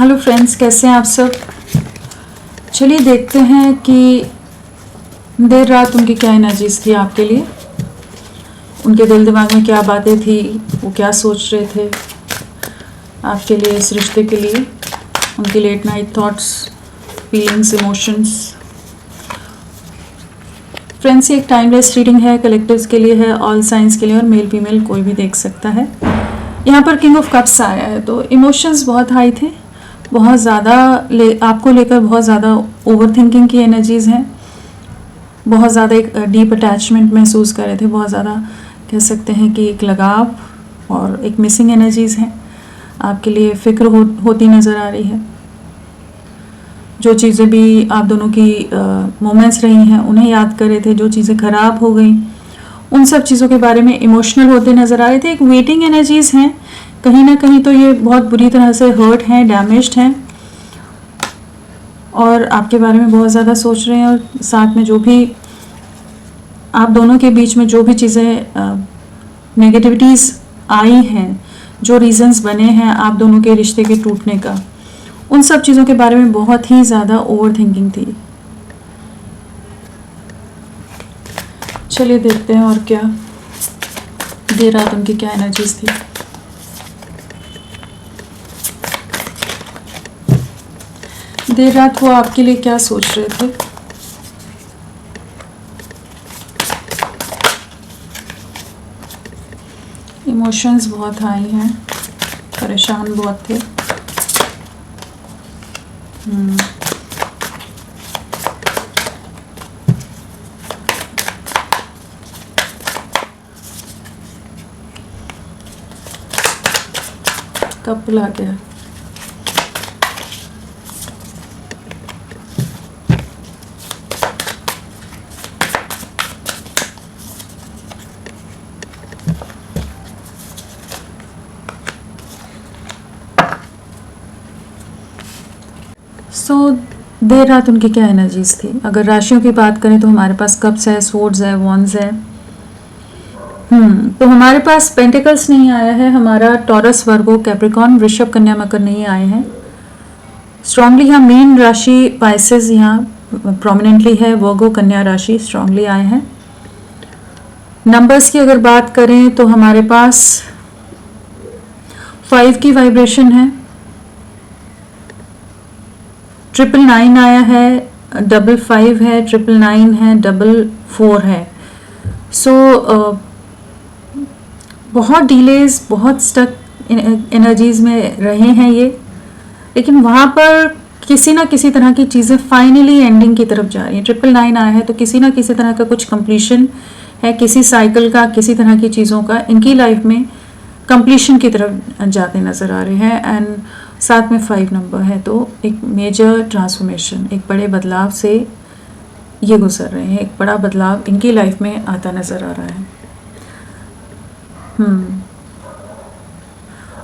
Hello friends, कैसे हैं आप सब। चलिए देखते हैं कि देर रात उनकी क्या एनर्जीज थी आपके लिए, उनके दिल दिमाग में क्या बातें थी, वो क्या सोच रहे थे आपके लिए, इस रिश्ते के लिए, उनकी late night thoughts, feelings, emotions. Friends, ये एक टाइमलेस रीडिंग है, कलेक्टर्स के लिए है, ऑल साइंस के लिए, और मेल फीमेल कोई भी देख सकता है। यहाँ पर किंग ऑफ कप्स आया है, तो इमोशंस बहुत हाई थे, बहुत ज़्यादा आपको लेकर बहुत ज़्यादा ओवर थिंकिंग की एनर्जीज़ हैं, बहुत ज़्यादा एक डीप अटैचमेंट महसूस कर रहे थे, बहुत ज़्यादा कह सकते हैं कि एक लगाव और एक मिसिंग एनर्जीज़ हैं आपके लिए। फ़िक्र होती नज़र आ रही है। जो चीज़ें भी आप दोनों की मोमेंट्स रही हैं उन्हें याद कर रहे थे, जो चीज़ें ख़राब हो गई उन सब चीज़ों के बारे में इमोशनल होते नज़र आ रहे थे। एक वेटिंग एनर्जीज़ हैं, कहीं ना कहीं तो ये बहुत बुरी तरह से हर्ट हैं, डैमेज्ड हैं, और आपके बारे में बहुत ज़्यादा सोच रहे हैं। और साथ में जो भी आप दोनों के बीच में जो भी चीज़ें नेगेटिविटीज़ आई हैं, जो रीज़न्स बने हैं आप दोनों के रिश्ते के टूटने का, उन सब चीज़ों के बारे में बहुत ही ज़्यादा ओवर थिंकिंग थी। चलिए देखते हैं और क्या देर रात उनकी क्या एनर्जीज थी। देर रात वो आपके लिए क्या सोच रहे थे। इमोशंस बहुत हाई हैं, परेशान बहुत थे। कपल आ गया। देर रात उनकी क्या एनर्जीज थी। अगर राशियों की बात करें तो हमारे पास कप्स है, स्वॉर्ड्स है, वॉन्ड्स है। तो हमारे पास पेंटिकल्स नहीं आया है, हमारा टॉरस, वर्गो, कैप्रिकॉर्न, वृषभ, कन्या, मकर नहीं आए हैं। स्ट्रांगली यहाँ मेन राशि पाइसेस यहाँ प्रोमिनेंटली है, वर्गो, कन्या राशि स्ट्रांगली आए हैं। नंबर्स की अगर बात करें तो हमारे पास 5 की वाइब्रेशन है, 999 आया है, 55 है, 999 है, 44 है। बहुत डिलेज, बहुत स्टक एनर्जीज में रहे हैं ये, लेकिन वहाँ पर किसी ना किसी तरह की चीज़ें फाइनली एंडिंग की तरफ जा रही हैं। 999 आया है तो किसी ना किसी तरह का कुछ कंप्लीशन है, किसी साइकिल का, किसी तरह की चीज़ों का इनकी लाइफ में कंप्लीशन की तरफ जाते नज़र आ रहे हैं। एंड साथ में 5 नंबर है, तो एक मेजर ट्रांसफॉर्मेशन, एक बड़े बदलाव से ये गुजर रहे हैं, एक बड़ा बदलाव इनकी लाइफ में आता नज़र आ रहा है।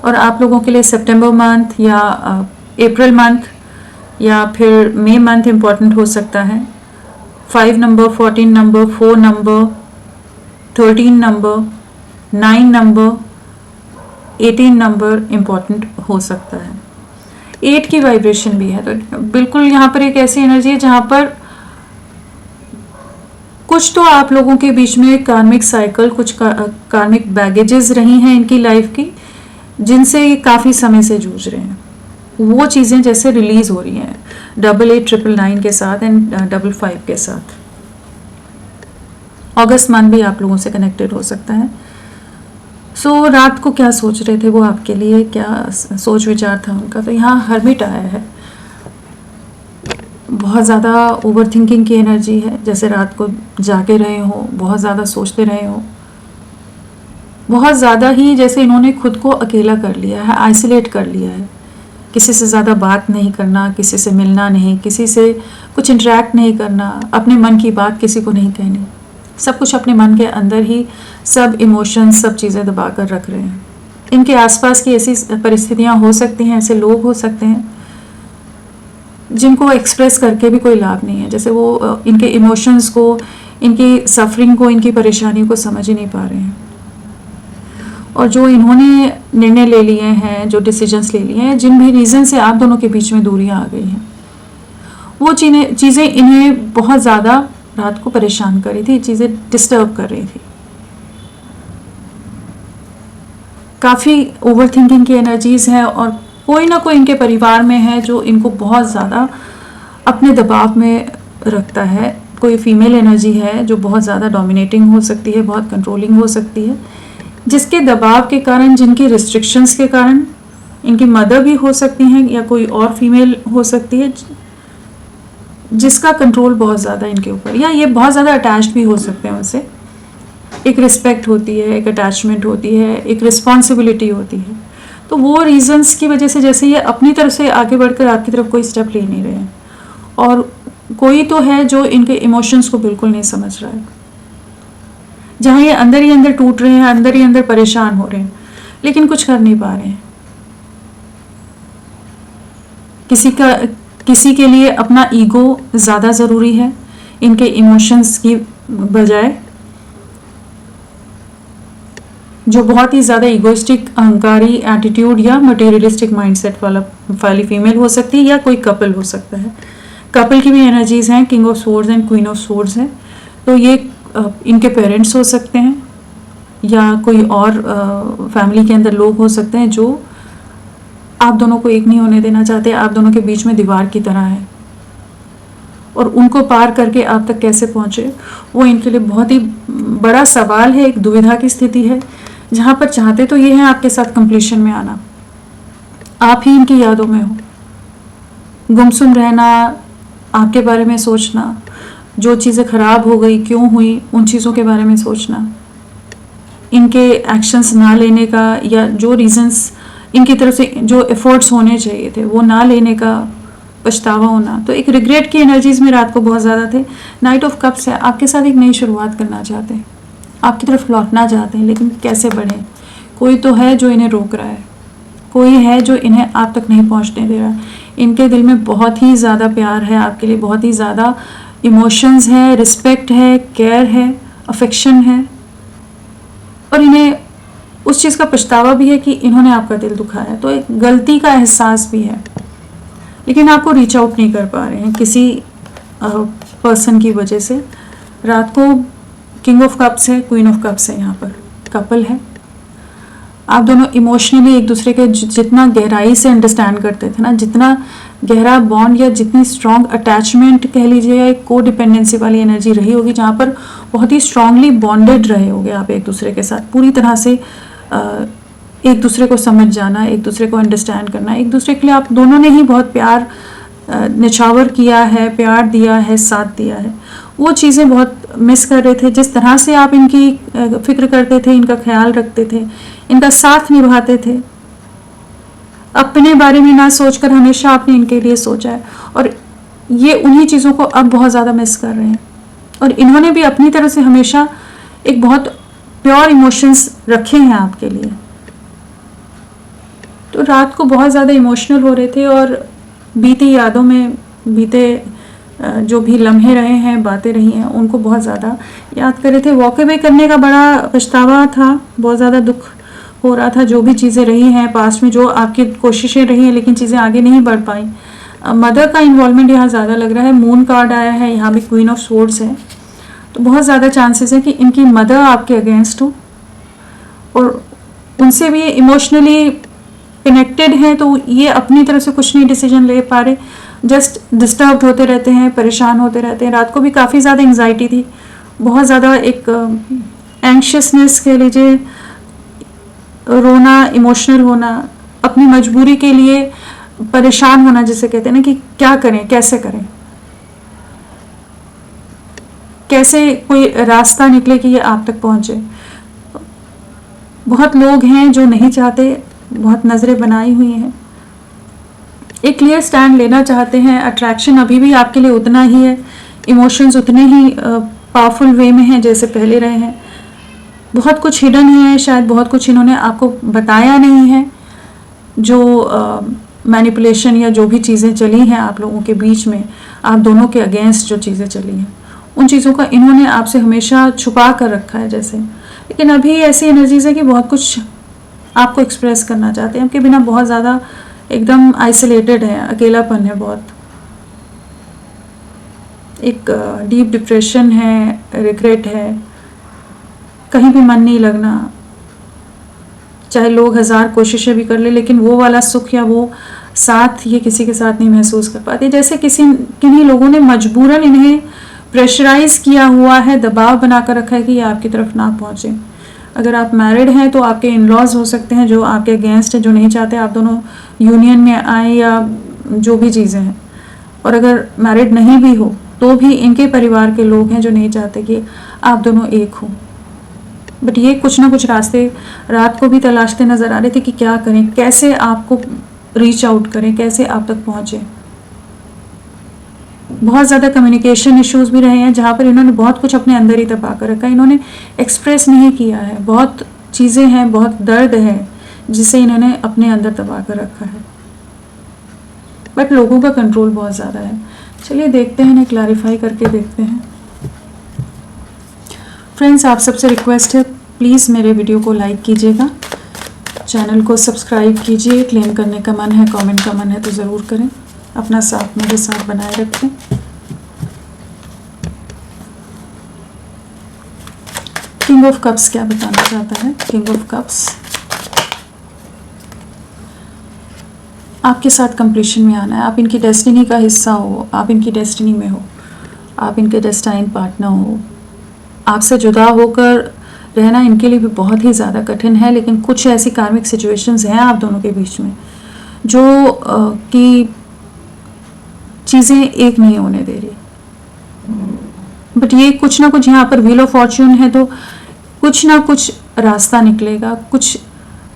और आप लोगों के लिए सितंबर मंथ या अप्रैल मंथ या फिर मई मंथ इम्पॉर्टेंट हो सकता है। 5 number, 14 number, 4 number, 13 number, 9 number, 18 number important हो सकता है। 8 की वाइब्रेशन भी है, तो बिल्कुल यहाँ पर एक ऐसी एनर्जी है जहाँ पर कुछ तो आप लोगों के बीच में कार्मिक साइकिल, कुछ कार्मिक बैगेजेस रही हैं इनकी लाइफ की, जिनसे ये काफ़ी समय से जूझ रहे हैं। वो चीज़ें जैसे रिलीज हो रही हैं 88, 999 के साथ एंड 55 के साथ। अगस्त मंथ भी आप लोगों से कनेक्टेड हो सकता है। रात को क्या सोच रहे थे वो आपके लिए, क्या सोच विचार था उनका। तो यहाँ हर्मिट आया है, बहुत ज़्यादा ओवर थिंकिंग की एनर्जी है, जैसे रात को जाके रहे हो, बहुत ज़्यादा सोचते रहे हो, बहुत ज़्यादा ही जैसे इन्होंने खुद को अकेला कर लिया है, आइसोलेट कर लिया है। किसी से ज़्यादा बात नहीं करना, किसी से मिलना नहीं, किसी से कुछ इंटरेक्ट नहीं करना, अपने मन की बात किसी को नहीं कहनी, सब कुछ अपने मन के अंदर ही, सब इमोशंस, सब चीज़ें दबा कर रख रहे हैं। इनके आसपास की ऐसी परिस्थितियाँ हो सकती हैं, ऐसे लोग हो सकते हैं जिनको एक्सप्रेस करके भी कोई लाभ नहीं है, जैसे वो इनके इमोशंस को, इनकी सफरिंग को, इनकी परेशानियों को समझ ही नहीं पा रहे हैं। और जो इन्होंने निर्णय ले लिए हैं, जो डिसीजंस ले लिए हैं, जिन भी रीज़न से आप दोनों के बीच में दूरियां आ गई हैं, वो चीज़ें इन्हें बहुत ज़्यादा रात को परेशान कर रही थी, चीज़ें डिस्टर्ब कर रही थी। काफ़ी ओवर थिंकिंग की एनर्जीज़ हैं और कोई ना कोई इनके परिवार में है जो इनको बहुत ज़्यादा अपने दबाव में रखता है। कोई फीमेल एनर्जी है जो बहुत ज़्यादा डोमिनेटिंग हो सकती है, बहुत कंट्रोलिंग हो सकती है, जिसके दबाव के कारण, जिनकी रिस्ट्रिक्शंस के कारण, इनकी मदर भी हो सकती हैं या कोई और फीमेल हो सकती है जिसका कंट्रोल बहुत ज़्यादा इनके ऊपर, या ये बहुत ज़्यादा अटैच्ड भी हो सकते हैं उनसे। एक रिस्पेक्ट होती है, एक अटैचमेंट होती है, एक रिस्पॉन्सिबिलिटी होती है। तो वो रीजंस की वजह से जैसे ये अपनी तरफ से आगे बढ़कर आपकी तरफ कोई स्टेप ले नहीं रहे हैं, और कोई तो है जो इनके इमोशंस को बिल्कुल नहीं समझ रहा है। जहाँ ये अंदर ही अंदर टूट रहे हैं, अंदर ही अंदर परेशान हो रहे हैं, लेकिन कुछ कर नहीं पा रहे हैं। किसी के लिए अपना ईगो ज़्यादा ज़रूरी है इनके इमोशंस की बजाय। जो बहुत ही ज़्यादा इगोइस्टिक, अहंकारी एटीट्यूड या मटेरियलिस्टिक माइंडसेट वाली फीमेल हो सकती है, या कोई कपल हो सकता है। कपल की भी एनर्जीज हैं, king of swords and queen of swords हैं। तो ये इनके पेरेंट्स हो सकते हैं या कोई और फैमिली के अंदर लोग हो सकते हैं जो आप दोनों को एक नहीं होने देना चाहते, आप दोनों के बीच में दीवार की तरह है, और उनको पार करके आप तक कैसे पहुँचे वो इनके लिए बहुत ही बड़ा सवाल है, एक दुविधा की स्थिति है, जहाँ पर चाहते तो ये हैं आपके साथ कंप्लीशन में आना, आप ही इनकी यादों में हो, गुमसुम रहना, आपके बारे में सोचना, जो चीज़ें ख़राब हो गई क्यों हुई उन चीज़ों के बारे में सोचना, इनके एक्शंस ना लेने का, या जो रीजंस इनकी तरफ से जो एफर्ट्स होने चाहिए थे वो ना लेने का पछतावा होना। तो एक रिग्रेट की एनर्जीज में रात को बहुत ज़्यादा थे। नाइट ऑफ कप्स है, आपके साथ एक नई शुरुआत करना चाहते हैं, आपकी तरफ लौटना चाहते हैं, लेकिन कैसे बढ़ें। कोई तो है जो इन्हें रोक रहा है, कोई है जो इन्हें आप तक नहीं पहुंचने दे रहा। इनके दिल में बहुत ही ज़्यादा प्यार है आपके लिए, बहुत ही ज़्यादा इमोशंस है, रिस्पेक्ट है, केयर है, अफेक्शन है, और इन्हें उस चीज़ का पछतावा भी है कि इन्होंने आपका दिल दुखाया है। तो एक गलती का एहसास भी है, लेकिन आपको रीच आउट नहीं कर पा रहे हैं किसी पर्सन की वजह से। रात को किंग ऑफ कप्स है, क्वीन ऑफ कप्स है, यहाँ पर कपल है। आप दोनों इमोशनली एक दूसरे के जितना गहराई से अंडरस्टैंड करते थे ना, जितना गहरा बॉन्ड या जितनी स्ट्रॉन्ग अटैचमेंट कह लीजिए, या एक को डिपेंडेंसी वाली एनर्जी रही होगी, जहाँ पर बहुत ही स्ट्रांगली बॉन्डेड रहे होगे आप एक दूसरे के साथ, पूरी तरह से एक दूसरे को समझ जाना, एक दूसरे को अंडरस्टैंड करना, एक दूसरे के लिए आप दोनों ने ही बहुत प्यार निछावर किया है, प्यार दिया है, साथ दिया है। वो चीज़ें बहुत मिस कर रहे थे। जिस तरह से आप इनकी फिक्र करते थे, इनका ख्याल रखते थे, इनका साथ निभाते थे, अपने बारे में ना सोचकर हमेशा आपने इनके लिए सोचा है, और ये उन्हीं चीज़ों को अब बहुत ज़्यादा मिस कर रहे हैं। और इन्होंने भी अपनी तरफ से हमेशा एक बहुत प्योर इमोशंस रखे हैं आपके लिए। तो रात को बहुत ज़्यादा इमोशनल हो रहे थे, और बीती यादों में, बीते जो भी लम्हे रहे हैं, बातें रही हैं, उनको बहुत ज़्यादा याद कर रहे थे। वॉक अवे करने का बड़ा पछतावा था, बहुत ज़्यादा दुख हो रहा था, जो भी चीज़ें रही हैं पास्ट में, जो आपकी कोशिशें रही हैं लेकिन चीज़ें आगे नहीं बढ़ पाई। मदर का इन्वॉल्वमेंट यहाँ ज़्यादा लग रहा है। मून कार्ड आया है, यहाँ भी क्वीन ऑफ सोर्ड्स है, तो बहुत ज़्यादा चांसेस है कि इनकी मदर आपके अगेंस्ट हो, और उनसे भी इमोशनली कनेक्टेड हैं, तो ये अपनी तरफ से कुछ नहीं डिसीजन ले पा रहे, जस्ट डिस्टर्ब होते रहते हैं, परेशान होते रहते हैं। रात को भी काफ़ी ज़्यादा एंग्जाइटी थी, बहुत ज़्यादा एक एंग्शियसनेस कह लीजिए, रोना, इमोशनल होना, अपनी मजबूरी के लिए परेशान होना, जिसे कहते हैं ना कि क्या करें, कैसे करें, कैसे कोई रास्ता निकले कि ये आप तक पहुंचे। बहुत लोग हैं जो नहीं चाहते, बहुत नज़रें बनाई हुई हैं, एक क्लियर स्टैंड लेना चाहते हैं। अट्रैक्शन अभी भी आपके लिए उतना ही है, इमोशंस उतने ही पावरफुल वे में हैं जैसे पहले रहे हैं। बहुत कुछ हिडन है, शायद बहुत कुछ इन्होंने आपको बताया नहीं है, जो मैनिपुलेशन या जो भी चीज़ें चली हैं आप लोगों के बीच में, आप दोनों के अगेंस्ट जो चीज़ें चली हैं, उन चीज़ों का इन्होंने आपसे हमेशा छुपा कर रखा है जैसे। लेकिन अभी ऐसी एनर्जीज है कि बहुत कुछ आपको एक्सप्रेस करना चाहते हैं, आपके बिना बहुत ज़्यादा एकदम आइसोलेटेड है, अकेलापन है, बहुत एक डीप डिप्रेशन है, रिग्रेट है, कहीं भी मन नहीं लगना, चाहे लोग 1000 कोशिशें भी कर ले लेकिन वो वाला सुख या वो साथ ये किसी के साथ नहीं महसूस कर पाते। जैसे किन्हीं लोगों ने मजबूरन इन्हें प्रेशराइज किया हुआ है, दबाव बनाकर रखा है कि ये आपकी तरफ ना पहुँचे। अगर आप मैरिड हैं तो आपके इन लॉज हो सकते हैं जो आपके अगेंस्ट है, जो नहीं चाहते आप दोनों यूनियन में आए या जो भी चीज़ें हैं। और अगर मैरिड नहीं भी हो तो भी इनके परिवार के लोग हैं जो नहीं चाहते कि आप दोनों एक हो। बट ये कुछ ना कुछ रास्ते रात को भी तलाशते नज़र आ रहे थे कि क्या करें, कैसे आपको रीच आउट करें, कैसे आप तक पहुँचे। बहुत ज़्यादा कम्युनिकेशन इश्यूज भी रहे हैं जहाँ पर इन्होंने बहुत कुछ अपने अंदर ही दबा कर रखा है, इन्होंने एक्सप्रेस नहीं किया है। बहुत चीज़ें हैं, बहुत दर्द है जिसे इन्होंने अपने अंदर दबा कर रखा है, बट लोगों का कंट्रोल बहुत ज़्यादा है। चलिए देखते हैं, इन्हें क्लैरिफाई करके देखते हैं। फ्रेंड्स, आप सबसे रिक्वेस्ट है प्लीज़ मेरे वीडियो को लाइक कीजिएगा, चैनल को सब्सक्राइब कीजिए। क्लेम करने का मन है, कमेंट का मन है तो ज़रूर करें। अपना साथ मेरे साथ बनाए रखें। किंग ऑफ कप्स क्या बताना चाहता है? किंग ऑफ कप्स आपके साथ कंप्लीशन में आना है। आप इनकी डेस्टिनी का हिस्सा हो, आप इनकी डेस्टिनी में हो, आप इनके डेस्टाइन पार्टनर हो। आपसे जुदा होकर रहना इनके लिए भी बहुत ही ज़्यादा कठिन है, लेकिन कुछ ऐसी कार्मिक सिचुएशंस हैं आप दोनों के बीच में जो कि चीज़ें एक नहीं होने दे रही। बट ये कुछ ना कुछ यहाँ पर व्हील ऑफ फॉर्च्यून है तो कुछ ना कुछ रास्ता निकलेगा। कुछ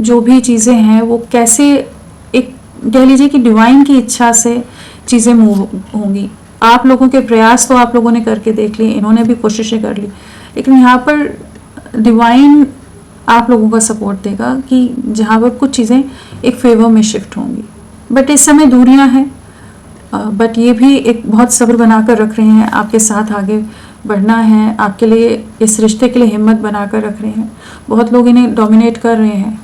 जो भी चीज़ें हैं वो कैसे, एक कह लीजिए कि डिवाइन की इच्छा से चीज़ें मूव होंगी। आप लोगों के प्रयास तो आप लोगों ने करके देख लिए, इन्होंने भी कोशिशें कर ली, लेकिन यहाँ पर डिवाइन आप लोगों का सपोर्ट देगा कि जहाँ पर कुछ चीज़ें एक फेवर में शिफ्ट होंगी। बट इस समय दूरियां हैं, बट ये भी एक बहुत सब्र बना कर रख रहे हैं, आपके साथ आगे बढ़ना है, आपके लिए इस रिश्ते के लिए हिम्मत बना कर रख रहे हैं। बहुत लोग इन्हें डोमिनेट कर रहे हैं,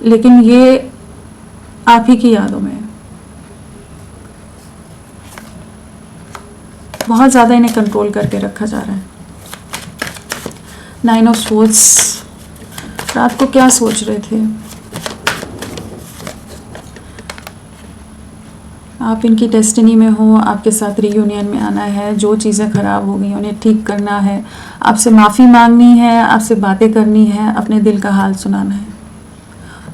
लेकिन ये आप ही की यादों में है। बहुत ज़्यादा इन्हें कंट्रोल करके रखा जा रहा है। 9 ऑफ स्वॉर्ड्स, रात को क्या सोच रहे थे आप? इनकी डेस्टिनी में हो, आपके साथ रीयूनियन में आना है, जो चीज़ें ख़राब हो गई उन्हें ठीक करना है, आपसे माफ़ी मांगनी है, आपसे बातें करनी है, अपने दिल का हाल सुनाना है।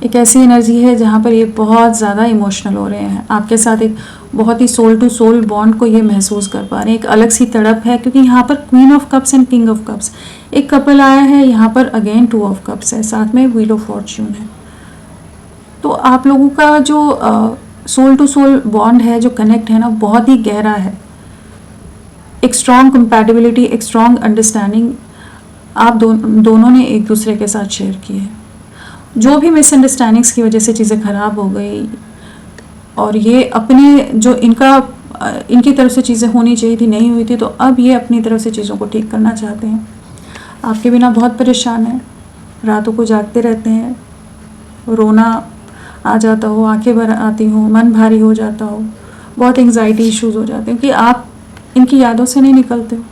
एक ऐसी एनर्जी है जहाँ पर ये बहुत ज़्यादा इमोशनल हो रहे हैं, आपके साथ एक बहुत ही सोल टू सोल बॉन्ड को ये महसूस कर पा रहे हैं। एक अलग सी तड़प है, क्योंकि यहाँ पर queen of cups and king of cups, एक कपल आया है, यहाँ पर अगेन 2 ऑफ कप्स है, साथ में व्हील ऑफ फॉर्च्यून है। तो आप लोगों का जो सोल टू सोल बॉन्ड है, जो कनेक्ट है ना, बहुत ही गहरा है। एक स्ट्रॉन्ग कंपैटिबिलिटी, एक स्ट्रॉन्ग अंडरस्टैंडिंग आप दोनों ने एक दूसरे के साथ शेयर की है। जो भी मिसअंडरस्टैंडिंग्स की वजह से चीज़ें ख़राब हो गई और ये अपने जो इनकी तरफ से चीज़ें होनी चाहिए थी नहीं हुई थी, तो अब ये अपनी तरफ से चीज़ों को ठीक करना चाहते हैं। आपके बिना बहुत परेशान हैं, रातों को जागते रहते हैं, रोना आ जाता हो, आंखें भर आती हो, मन भारी हो जाता हो, बहुत एंग्जाइटी इश्यूज हो जाते हैं कि आप इनकी यादों से नहीं निकलते हो।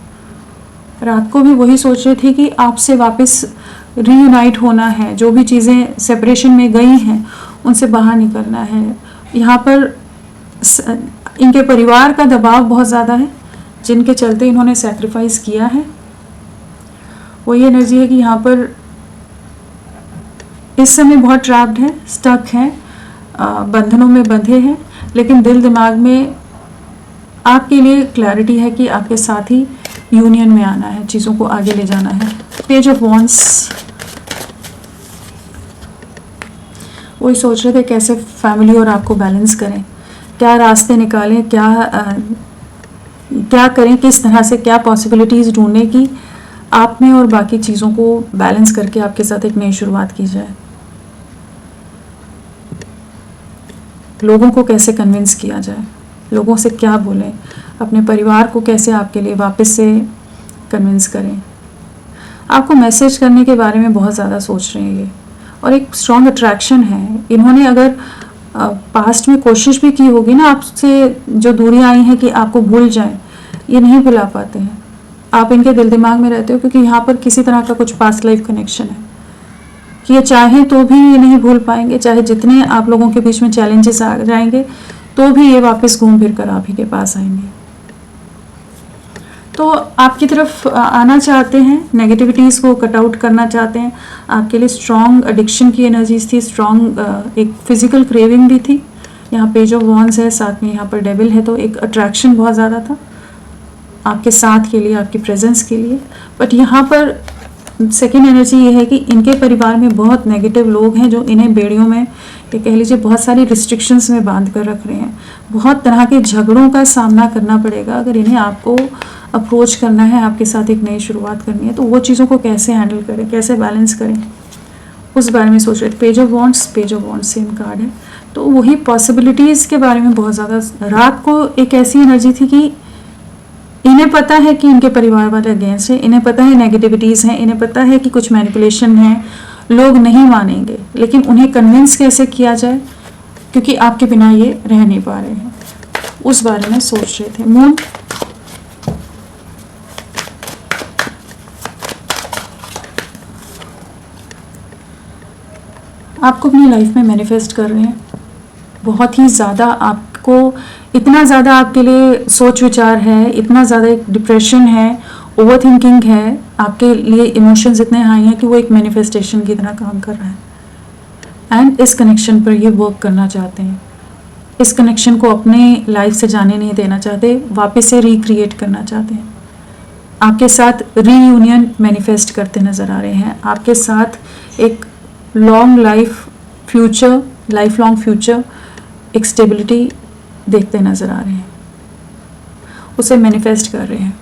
रात को भी वही सोच रहे थे कि आपसे वापस रीयूनाइट होना है, जो भी चीज़ें सेपरेशन में गई हैं उनसे बाहर निकलना है। यहाँ पर इनके परिवार का दबाव बहुत ज़्यादा है, जिनके चलते इन्होंने सैक्रिफाइस किया है। वही एनर्जी है कि यहाँ पर इस समय बहुत ट्रैप्ड है, स्टक है, बंधनों में बंधे हैं, लेकिन दिल दिमाग में आपके लिए क्लैरिटी है कि आपके साथ ही यूनियन में आना है, चीज़ों को आगे ले जाना है। पेज ऑफ वॉन्ड्स, वही सोच रहे थे कैसे फैमिली और आपको बैलेंस करें, क्या रास्ते निकालें, क्या करें, किस तरह से क्या पॉसिबिलिटीज़ ढूंढने की आप में और बाकी चीज़ों को बैलेंस करके आपके साथ एक नई शुरुआत की जाए। लोगों को कैसे कन्विंस किया जाए, लोगों से क्या बोलें, अपने परिवार को कैसे आपके लिए वापस से कन्विंस करें। आपको मैसेज करने के बारे में बहुत ज़्यादा सोच रहे हैं ये, और एक स्ट्रॉन्ग अट्रैक्शन है। इन्होंने अगर पास्ट में कोशिश भी की होगी ना आपसे, जो दूरियां आई हैं कि आपको भूल जाएं, ये नहीं भुला पाते हैं। आप इनके दिल दिमाग में रहते हो क्योंकि यहाँ पर किसी तरह का कुछ पास्ट लाइफ कनेक्शन है कि ये चाहें तो भी ये नहीं भूल पाएंगे, चाहे जितने आप लोगों के बीच में चैलेंजेस आ जाएंगे तो भी ये वापस घूम फिर कर आप ही के पास आएंगे। तो आपकी तरफ आना चाहते हैं, नेगेटिविटीज़ को कट आउट करना चाहते हैं। आपके लिए स्ट्रॉन्ग एडिक्शन की एनर्जीज थी, स्ट्रॉन्ग एक फिजिकल क्रेविंग भी थी। यहाँ पेज ऑफ वॉन्ड्स है, साथ में यहाँ पर डेविल है, तो एक अट्रैक्शन बहुत ज़्यादा था आपके साथ के लिए, आपकी प्रेजेंस के लिए। बट यहाँ पर सेकेंड एनर्जी ये है कि इनके परिवार में बहुत नेगेटिव लोग हैं जो इन्हें बेड़ियों में, ये कह लीजिए बहुत सारी रिस्ट्रिक्शंस में बांध कर रख रहे हैं। बहुत तरह के झगड़ों का सामना करना पड़ेगा अगर इन्हें आपको अप्रोच करना है, आपके साथ एक नई शुरुआत करनी है। तो वो चीज़ों को कैसे हैंडल करें, कैसे बैलेंस करें, उस बारे में सोच रहे थे। Page of wands same card है, तो वही पॉसिबिलिटीज़ के बारे में बहुत ज़्यादा। रात को एक ऐसी एनर्जी थी कि इन्हें पता है कि इनके परिवार वाले अगेंस्ट है, इन्हें पता है नेगेटिविटीज़ हैं, इन्हें पता है कि कुछ मैनिपुलेशन है, लोग नहीं मानेंगे, लेकिन उन्हें कन्विंस कैसे किया जाए क्योंकि आपके बिना ये रह नहीं पा रहे हैं, उस बारे में सोच रहे थे। मून, आपको अपनी लाइफ में मैनिफेस्ट कर रहे हैं, बहुत ही ज़्यादा आपको, इतना ज़्यादा आपके लिए सोच विचार है, इतना ज़्यादा एक डिप्रेशन है, ओवर थिंकिंग है, आपके लिए इमोशंस इतने हाई हैं कि वो एक मैनिफेस्टेशन की तरह काम कर रहा है। एंड इस कनेक्शन पर ये वर्क करना चाहते हैं, इस कनेक्शन को अपने लाइफ से जाने नहीं देना चाहते, वापस से रिक्रिएट करना चाहते हैं। आपके साथ रीयूनियन मैनिफेस्ट करते नज़र आ रहे हैं, आपके साथ एक लॉन्ग लाइफ लॉन्ग फ्यूचर, एक स्टेबिलिटी देखते नज़र आ रहे हैं, उसे मैनिफेस्ट कर रहे हैं।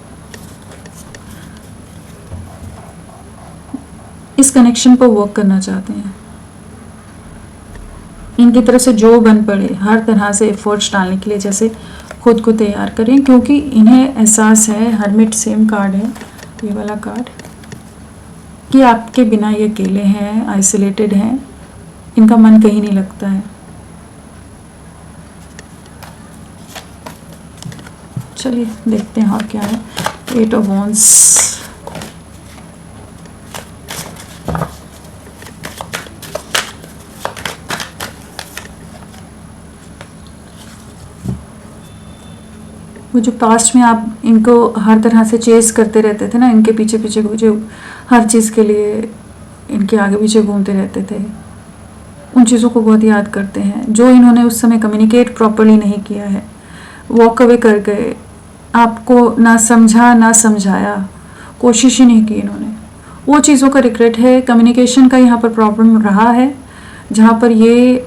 इस कनेक्शन पर वर्क करना चाहते हैं। इनकी तरफ से जो बन पड़े हर तरह से एफर्ट्स डालने के लिए जैसे खुद को तैयार करें, क्योंकि इन्हें एहसास है, हर्मिट सेम कार्ड है ये वाला कार्ड, कि आपके बिना ये अकेले हैं, आइसोलेटेड हैं, इनका मन कहीं नहीं लगता है। चलिए देखते हैं और क्या है। 8 ऑफ वॉन्ड्स, वो जो पास्ट में आप इनको हर तरह से चेस करते रहते थे ना, इनके पीछे पीछे जो हर चीज़ के लिए इनके आगे पीछे घूमते रहते थे, उन चीज़ों को बहुत याद करते हैं जो इन्होंने उस समय कम्युनिकेट प्रॉपर्ली नहीं किया है, वॉक अवे कर गए, आपको ना समझा ना समझाया, कोशिश ही नहीं की इन्होंने, वो चीज़ों का रिग्रेट है। कम्युनिकेशन का यहाँ पर प्रॉब्लम रहा है, जहाँ पर ये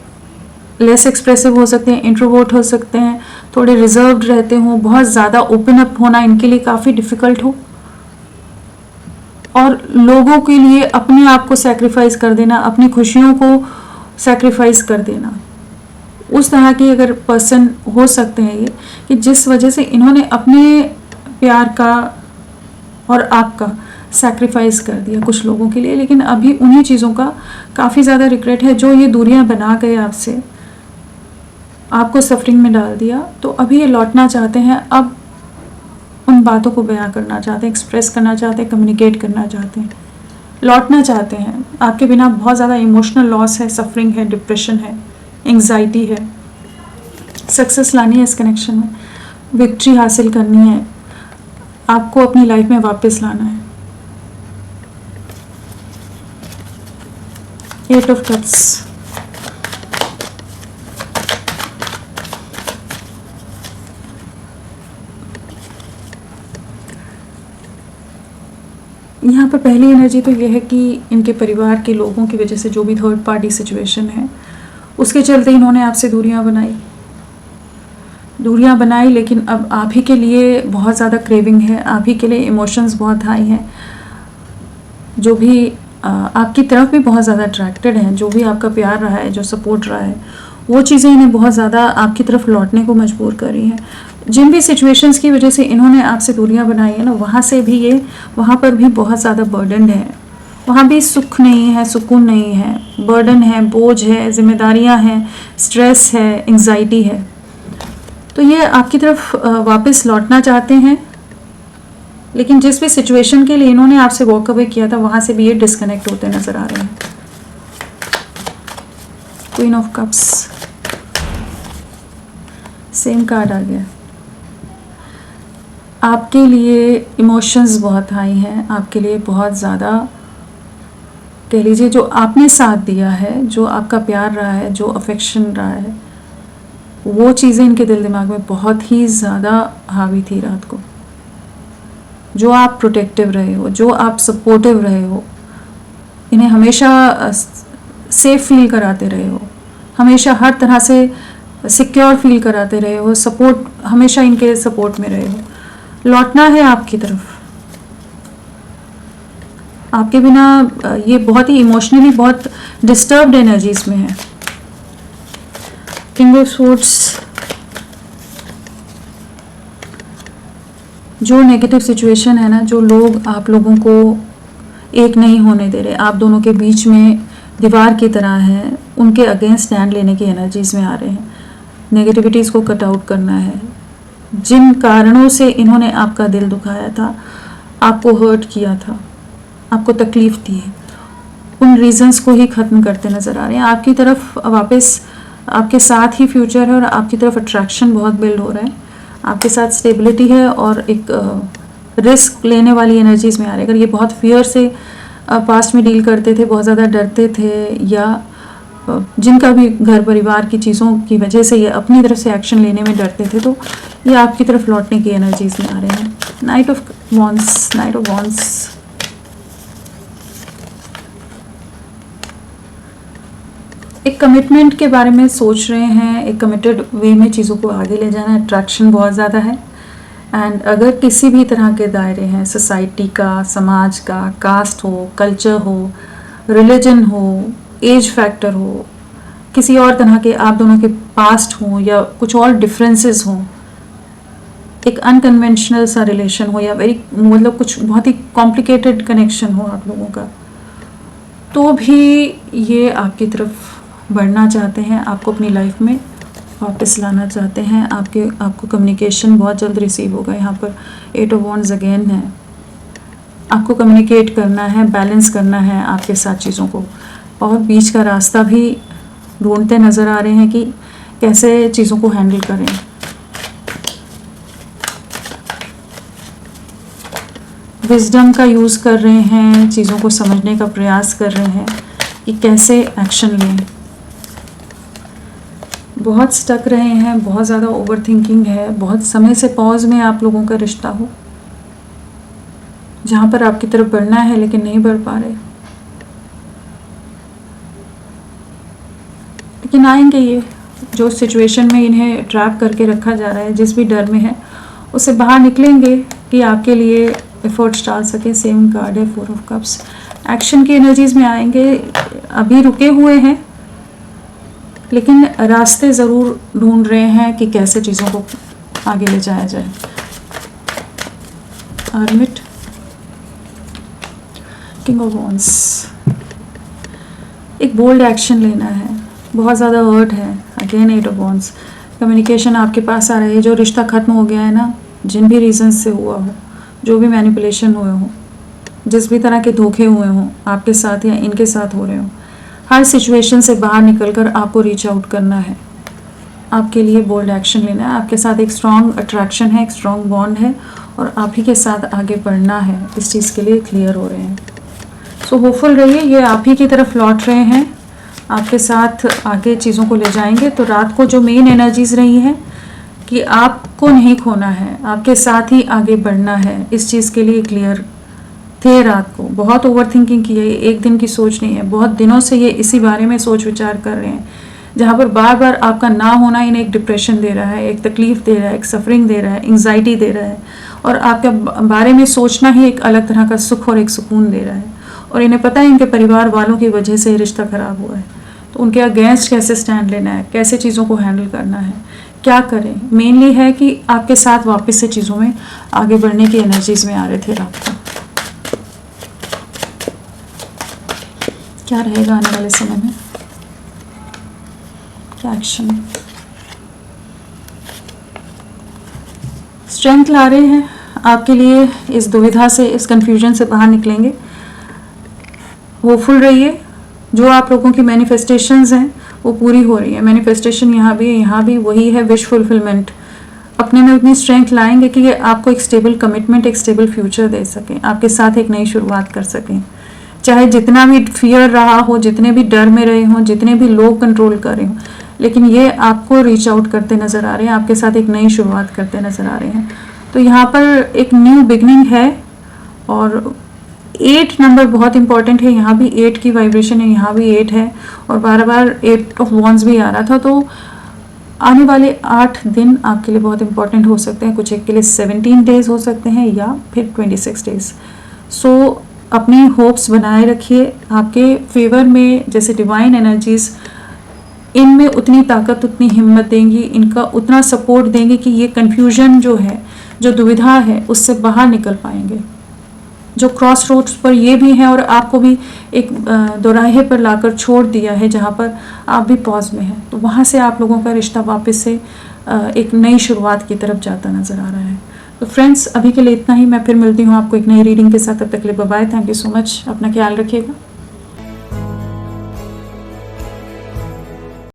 लेस एक्सप्रेसिव हो सकते हैं, इंट्रोवर्ट हो सकते हैं, थोड़े रिजर्व्ड रहते हों, बहुत ज़्यादा ओपन अप होना इनके लिए काफ़ी डिफ़िकल्ट हो, और लोगों के लिए अपने आप को सैक्रिफाइस कर देना, अपनी खुशियों को सैक्रिफाइस कर देना, उस तरह की अगर पर्सन हो सकते हैं ये, कि जिस वजह से इन्होंने अपने प्यार का और आपका सैक्रिफाइस कर दिया कुछ लोगों के लिए, लेकिन अभी उन्हीं चीज़ों का काफ़ी ज़्यादा रिग्रेट है। जो ये दूरियां बना गए आपसे, आपको सफरिंग में डाल दिया, तो अभी ये लौटना चाहते हैं, अब उन बातों को बयां करना चाहते हैं, एक्सप्रेस करना चाहते हैं, कम्युनिकेट करना चाहते हैं, लौटना चाहते हैं। आपके बिना बहुत ज़्यादा इमोशनल लॉस है, सफरिंग है, डिप्रेशन है, एंग्जाइटी है, सक्सेस लानी है इस कनेक्शन में, विक्ट्री हासिल करनी है, आपको अपनी लाइफ में वापस लाना है। 8 ऑफ कप्स, यहाँ पर पहली एनर्जी तो ये है कि इनके परिवार के लोगों की वजह से जो भी थर्ड पार्टी सिचुएशन है उसके चलते इन्होंने आपसे दूरियां बनाई, लेकिन अब आप ही के लिए बहुत ज़्यादा क्रेविंग है, आप ही के लिए इमोशंस बहुत हाई हैं, जो भी आपकी तरफ भी बहुत ज़्यादा अट्रैक्टेड हैं, जो भी आपका प्यार रहा है, जो सपोर्ट रहा है, वो चीज़ें इन्हें बहुत ज़्यादा आपकी तरफ लौटने को मजबूर कर रही हैं। जिन भी सिचुएशंस की वजह से इन्होंने आपसे दूरियां बनाई है ना, वहाँ पर भी बहुत ज़्यादा बर्डन्ड है, वहाँ भी सुख नहीं है, सुकून नहीं है, बर्डन है, बोझ है, जिम्मेदारियाँ हैं, स्ट्रेस है, एंग्जाइटी है। तो ये आपकी तरफ वापस लौटना चाहते हैं, लेकिन जिस भी सिचुएशन के लिए इन्होंने आपसे वॉक अवे किया था वहाँ से भी ये डिस्कनेक्ट होते नज़र आ रहे हैं। Queen of cups, same card आ गया। आपके लिए इमोशंस बहुत हाई हैं, आपके लिए बहुत ज़्यादा कह लीजिए जो आपने साथ दिया है, जो आपका प्यार रहा है, जो अफेक्शन रहा है, वो चीज़ें इनके दिल दिमाग में बहुत ही ज़्यादा हावी थी रात को। जो आप प्रोटेक्टिव रहे हो, जो आप सपोर्टिव रहे हो, इन्हें हमेशा सेफ फील कराते रहे हो, हमेशा हर तरह से सिक्योर फील कराते रहे हो, सपोर्ट हमेशा इनके सपोर्ट में रहे हो। लौटना है आपकी तरफ, आपके बिना ये बहुत ही इमोशनली बहुत डिस्टर्ब्ड एनर्जीज में है। किंग ऑफ स्वॉर्ड्स, जो नेगेटिव सिचुएशन है ना, जो लोग आप लोगों को एक नहीं होने दे रहे, आप दोनों के बीच में दीवार की तरह है, उनके अगेंस्ट स्टैंड लेने की एनर्जीज में आ रहे हैं। नेगेटिविटीज़ को कट आउट करना है। जिन कारणों से इन्होंने आपका दिल दुखाया था, आपको हर्ट किया था, आपको तकलीफ़ दी है, उन रीजंस को ही ख़त्म करते नज़र आ रहे हैं। आपकी तरफ वापस आपके साथ ही फ्यूचर है और आपकी तरफ अट्रैक्शन बहुत बिल्ड हो रहा है। आपके साथ स्टेबिलिटी है और एक रिस्क लेने वाली एनर्जीज में आ रहे हैं। अगर ये बहुत फियर से पास्ट में डील करते थे, बहुत ज़्यादा डरते थे, या जिनका भी घर परिवार की चीज़ों की वजह से ये अपनी तरफ से एक्शन लेने में डरते थे, तो ये आपकी तरफ लौटने की एनर्जीज में आ रहे हैं। Night of wands, night of wands, एक कमिटमेंट के बारे में सोच रहे हैं, एक कमिटेड वे में चीज़ों को आगे ले जाना है। अट्रैक्शन बहुत ज़्यादा है। एंड अगर किसी भी तरह के दायरे हैं, सोसाइटी का, समाज का, कास्ट हो, कल्चर हो, रिलीजन हो, एज फैक्टर हो, किसी और तरह के आप दोनों के पास्ट हो, या कुछ और डिफरेंसेस हों, एक अनकन्वेंशनल सा रिलेशन हो, या वेरी मतलब कुछ बहुत ही कॉम्प्लिकेटेड कनेक्शन हो आप लोगों का, तो भी ये आपकी तरफ बढ़ना चाहते हैं, आपको अपनी लाइफ में वापस लाना चाहते हैं। आपको कम्युनिकेशन बहुत जल्द रिसीव होगा। यहाँ पर 8 ऑफ वॉन्ड्स अगेन है। आपको कम्युनिकेट करना है, बैलेंस करना है आपके साथ चीज़ों को, और बीच का रास्ता भी ढूंढते नज़र आ रहे हैं कि कैसे चीज़ों को हैंडल करें। विजडम का यूज़ कर रहे हैं, चीज़ों को समझने का प्रयास कर रहे हैं कि कैसे एक्शन लें। बहुत स्टक रहे हैं, बहुत ज़्यादा ओवर थिंकिंग है, बहुत समय से पॉज में आप लोगों का रिश्ता हो, जहाँ पर आपकी तरफ बढ़ना है लेकिन नहीं बढ़ पा रहे। लेकिन आएंगे, ये जो सिचुएशन में इन्हें ट्रैप करके रखा जा रहा है, जिस भी डर में है, उससे बाहर निकलेंगे कि आपके लिए एफर्ट्स डाल सके। सेम कार्ड है 4 ऑफ कप्स। एक्शन की एनर्जीज में आएंगे। अभी रुके हुए हैं लेकिन रास्ते ज़रूर ढूंढ रहे हैं कि कैसे चीज़ों को आगे ले जाया जाए। हर्मिट, किंग ऑफ वॉन्ड्स, एक बोल्ड एक्शन लेना है, बहुत ज़्यादा हर्ट है। अगेन 8 ऑफ वॉन्ड्स, कम्युनिकेशन आपके पास आ रहा है। जो रिश्ता ख़त्म हो गया है ना, जिन भी रीज़न से हुआ हो, जो भी मैनिपुलेशन हुए हो, जिस भी तरह के धोखे हुए हों आपके साथ या इनके साथ हो रहे हो, हर सिचुएशन से बाहर निकलकर आपको रीच आउट करना है। आपके लिए बोल्ड एक्शन लेना है। आपके साथ एक स्ट्रॉन्ग अट्रैक्शन है, एक स्ट्रॉन्ग बॉन्ड है, और आप ही के साथ आगे बढ़ना है। इस चीज़ के लिए क्लियर हो रहे हैं। सो होपफुल रहिए, ये आप ही की तरफ लौट रहे हैं, आपके साथ आगे चीज़ों को ले जाएंगे। तो रात को जो मेन एनर्जीज रही हैं कि आपको नहीं खोना है, आपके साथ ही आगे बढ़ना है, इस चीज़ के लिए क्लियर थे रात को। बहुत ओवर थिंकिंग की है, एक दिन की सोच नहीं है, बहुत दिनों से ये इसी बारे में सोच विचार कर रहे हैं, जहाँ पर बार बार आपका ना होना इन्हें एक डिप्रेशन दे रहा है, एक तकलीफ़ दे रहा है, एक सफरिंग दे रहा है, एंग्जाइटी दे रहा है, और आपके बारे में सोचना ही एक अलग तरह का सुख और एक सुकून दे रहा है। और इन्हें पता है इनके परिवार वालों की वजह से रिश्ता ख़राब हुआ है, तो उनके अगेंस्ट कैसे स्टैंड लेना है, कैसे चीज़ों को हैंडल करना है, क्या करें। मेनली है कि आपके साथ वापस से चीज़ों में आगे बढ़ने की एनर्जीज में आ रहे थे रात को। क्या रहेगा आने वाले समय में, क्या एक्शन। स्ट्रेंथ ला रहे हैं आपके लिए, इस दुविधा से, इस कंफ्यूजन से बाहर निकलेंगे। होपफुल रहिए, जो आप लोगों की मैनिफेस्टेशंस हैं वो पूरी हो रही है। मैनिफेस्टेशन यहाँ भी है, यहाँ भी वही है, विश फुलफिलमेंट। अपने में उतनी स्ट्रेंथ लाएंगे कि ये आपको एक स्टेबल कमिटमेंट, एक स्टेबल फ्यूचर दे सकें, आपके साथ एक नई शुरुआत कर सकें। चाहे जितना भी फियर रहा हो, जितने भी डर में रहे हों, जितने भी लोग कंट्रोल कर रहे हों, लेकिन ये आपको रीच आउट करते नज़र आ रहे हैं, आपके साथ एक नई शुरुआत करते नज़र आ रहे हैं। तो यहाँ पर एक न्यू बिगनिंग है। और 8 नंबर बहुत इंपॉर्टेंट है, यहाँ भी 8 की वाइब्रेशन है, यहाँ भी 8 है और बार बार 8 ऑफ वॉन्ड्स भी आ रहा था। तो आने वाले 8 दिन आपके लिए बहुत इंपॉर्टेंट हो सकते हैं। कुछ एक के लिए 17 डेज हो सकते हैं या फिर 26 डेज। सो अपनी होप्स बनाए रखिए, आपके फेवर में जैसे डिवाइन एनर्जीज इनमें उतनी ताकत, उतनी हिम्मत देंगी, इनका उतना सपोर्ट देंगे कि ये कन्फ्यूजन जो है, जो दुविधा है, उससे बाहर निकल पाएंगे। जो क्रॉस रोड्स पर ये भी हैं और आपको भी एक दोराहे पर लाकर छोड़ दिया है जहाँ पर आप भी पॉज में हैं, तो वहाँ से आप लोगों का रिश्ता वापस से एक नई शुरुआत की तरफ जाता नज़र आ रहा है। तो फ्रेंड्स, अभी के लिए इतना ही। मैं फिर मिलती हूँ आपको एक नई रीडिंग के साथ। तब तक के लिए bye bye. Thank you so much. अपना ख्याल रखिएगा।